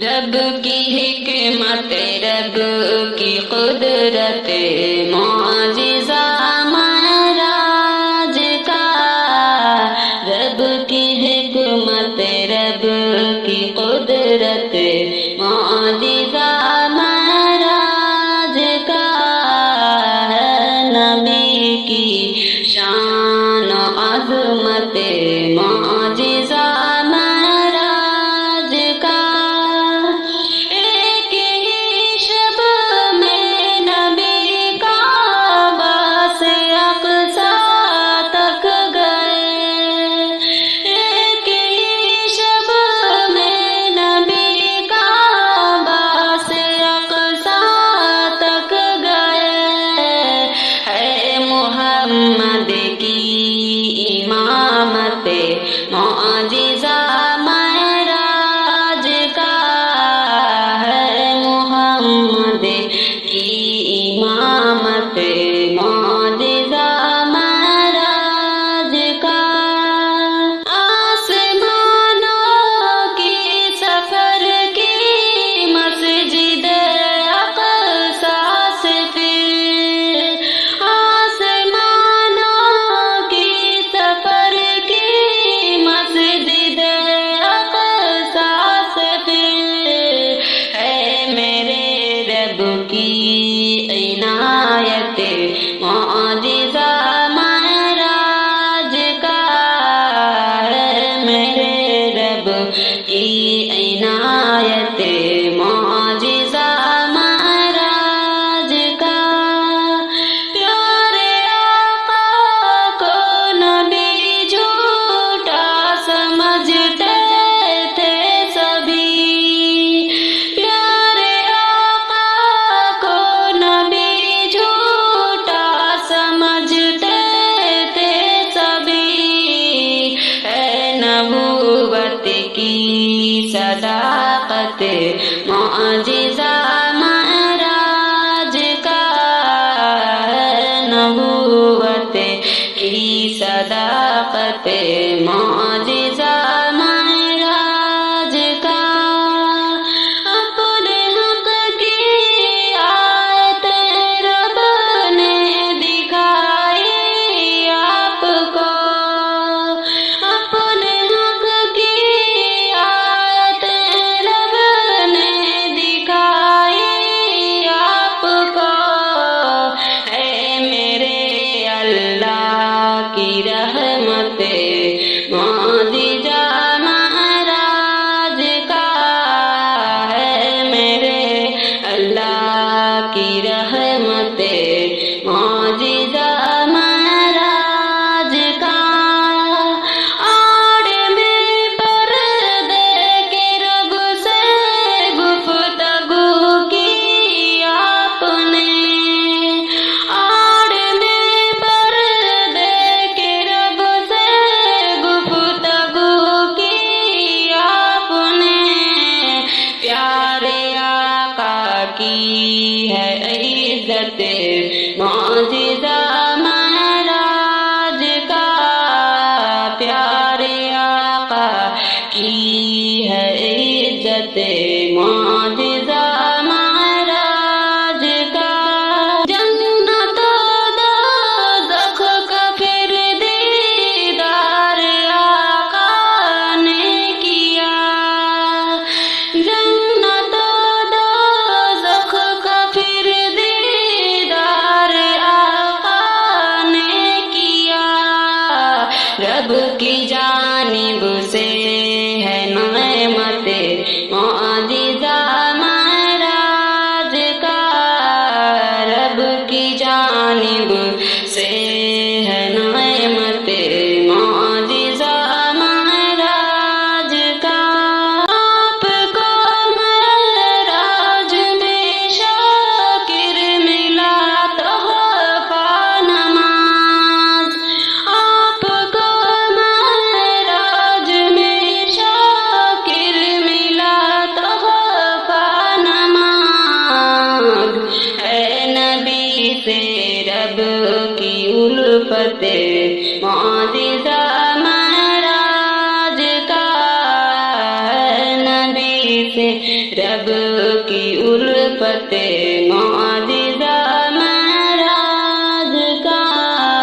رب کی حکمت، رب کی قدرت، معجزہ معراج کا۔ رب کی حکمت، رب کی قدرت، معجزہ معراج کا ہے۔ نبی کی شان و عظمت، معجزہ محمد کی امامت، معجزہ معراج کا ہے۔ محمد کی امامت، معجزہ معراج کا۔ آسمانوں کی سفر کی مسجد اقصی سے پھر کی عنایت، معجزہ معراج کا ہے۔ میرے رب کی عنایت، معجزہ معراج کا۔ پیارے آقا کو نبی جھوٹا سمجھتے تھے سبھی، نبوت کی صداقت، معجزہ معراج کا ہے۔ نبوت کی صداقت، معجزہ معراج کا۔ اپنے حق کی آیت رب نے دکھائی آپ کو، دکھائی رب کی الفت